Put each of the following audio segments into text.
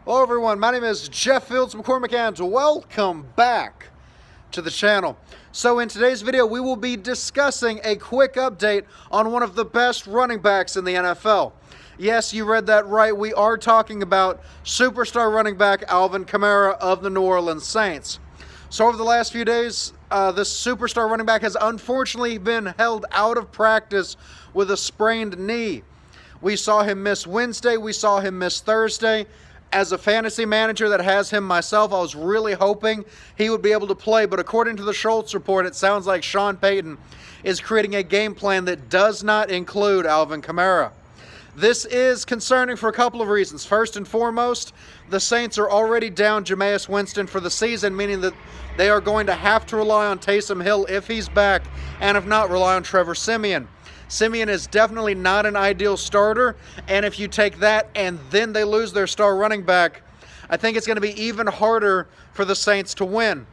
Hello everyone, my name is Jeff Fields McCormick and welcome back to the channel. So in today's video we will be discussing a quick update on one of the best running backs in the NFL. Yes, you read that right, we are talking about superstar running back Alvin Kamara of the New Orleans Saints. So over the last few days, this superstar running back has unfortunately been held out of practice with a sprained knee. We saw him miss Wednesday, we saw him miss Thursday. As a fantasy manager that has him myself, I was really hoping he would be able to play, but according to the Schultz report, it sounds like Sean Payton is creating a game plan that does not include Alvin Kamara. This is concerning for a couple of reasons. First and foremost, the Saints are already down Jameis Winston for the season, meaning that they are going to have to rely on Taysom Hill if he's back, and if not, rely on Trevor Siemian. Siemian is definitely not an ideal starter, and if you take that and then they lose their star running back, I think it's going to be even harder for the Saints to win.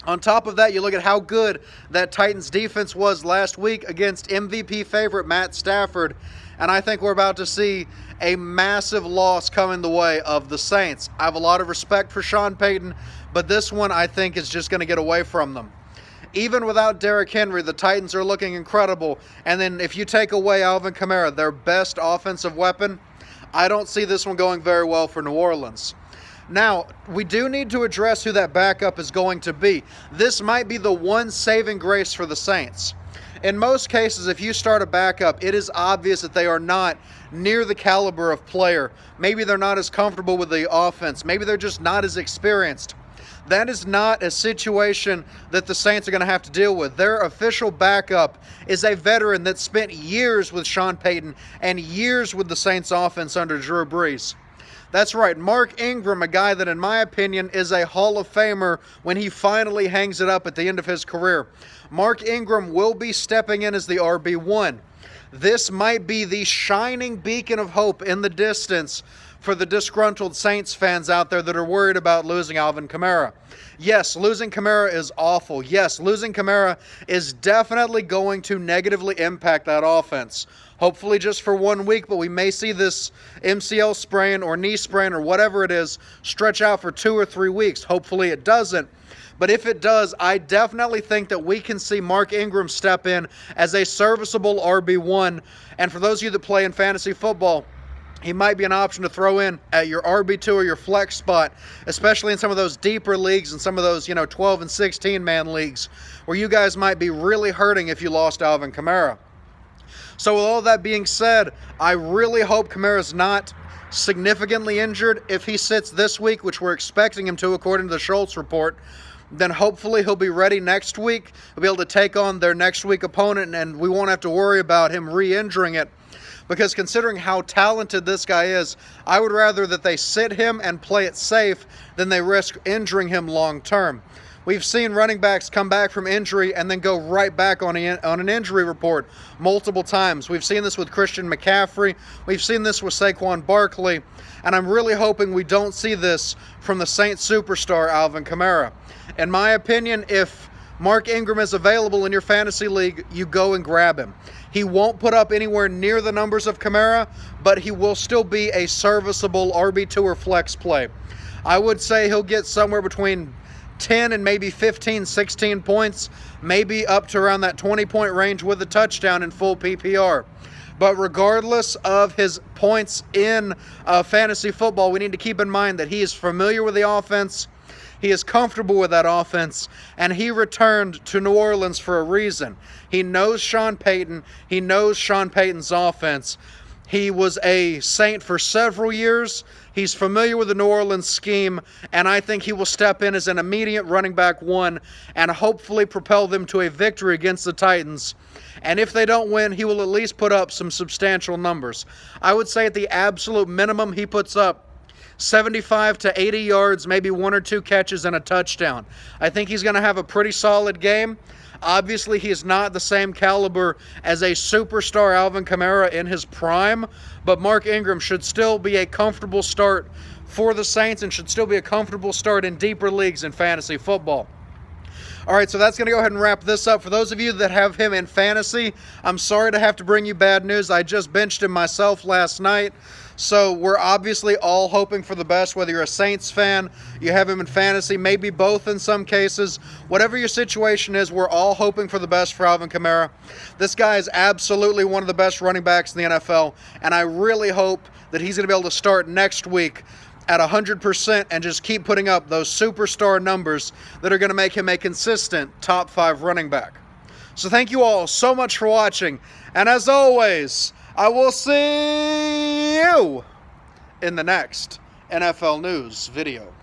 On top of that, you look at how good that Titans defense was last week against MVP favorite Matt Stafford, and I think we're about to see a massive loss coming the way of the Saints. I have a lot of respect for Sean Payton, but this one I think is just going to get away from them. Even without Derrick Henry, the Titans are looking incredible. And then if you take away Alvin Kamara, their best offensive weapon, I don't see this one going very well for New Orleans. Now, we do need to address who that backup is going to be. This might be the one saving grace for the Saints. In most cases, if you start a backup, it is obvious that they are not near the caliber of player. Maybe they're not as comfortable with the offense. Maybe they're just not as experienced. That is not a situation that the Saints are going to have to deal with. Their official backup is a veteran that spent years with Sean Payton and years with the Saints offense under Drew Brees. That's right, Mark Ingram, a guy that in my opinion is a Hall of Famer when he finally hangs it up at the end of his career. Mark Ingram will be stepping in as the RB1. This might be the shining beacon of hope in the distance for the disgruntled Saints fans out there that are worried about losing Alvin Kamara. Yes, losing Kamara is awful. Yes, losing Kamara is definitely going to negatively impact that offense. Hopefully just for 1 week, but we may see this MCL sprain or knee sprain or whatever it is stretch out for 2 or 3 weeks. Hopefully it doesn't. But if it does, I definitely think that we can see Mark Ingram step in as a serviceable RB1. And for those of you that play in fantasy football, he might be an option to throw in at your RB2 or your flex spot, especially in some of those deeper leagues and some of those, 12 and 16-man leagues where you guys might be really hurting if you lost Alvin Kamara. So with all that being said, I really hope Kamara's not significantly injured. If he sits this week, which we're expecting him to according to the Schultz report, then hopefully he'll be ready next week. He'll be able to take on their next week opponent, and we won't have to worry about him re-injuring it. Because considering how talented this guy is, I would rather that they sit him and play it safe than they risk injuring him long term. We've seen running backs come back from injury and then go right back on an injury report multiple times. We've seen this with Christian McCaffrey. We've seen this with Saquon Barkley. And I'm really hoping we don't see this from the Saints superstar Alvin Kamara. In my opinion, if Mark Ingram is available in your fantasy league, you go and grab him. He won't put up anywhere near the numbers of Kamara, but he will still be a serviceable RB2 or flex play. I would say he'll get somewhere between 10 and maybe 15, 16 points, maybe up to around that 20-point range with a touchdown in full PPR. But regardless of his points in fantasy football, we need to keep in mind that he is familiar with the offense. He is comfortable with that offense, and he returned to New Orleans for a reason. He knows Sean Payton. He knows Sean Payton's offense. He was a Saint for several years. He's familiar with the New Orleans scheme, and I think he will step in as an immediate running back one and hopefully propel them to a victory against the Titans. And if they don't win, he will at least put up some substantial numbers. I would say at the absolute minimum, he puts up 75 to 80 yards, maybe 1 or 2 catches and a touchdown. I think he's going to have a pretty solid game. Obviously, he is not the same caliber as a superstar Alvin Kamara in his prime, but Mark Ingram should still be a comfortable start for the Saints and should still be a comfortable start in deeper leagues in fantasy football. All right, so that's going to go ahead and wrap this up. For those of you that have him in fantasy, I'm sorry to have to bring you bad news. I just benched him myself last night. So we're obviously all hoping for the best, whether you're a Saints fan, you have him in fantasy, maybe both in some cases. Whatever your situation is, we're all hoping for the best for Alvin Kamara. This guy is absolutely one of the best running backs in the NFL, and I really hope that he's going to be able to start next week at 100% and just keep putting up those superstar numbers that are going to make him a consistent top 5 running back. So thank you all so much for watching, and as always, I will see you in the next NFL News video.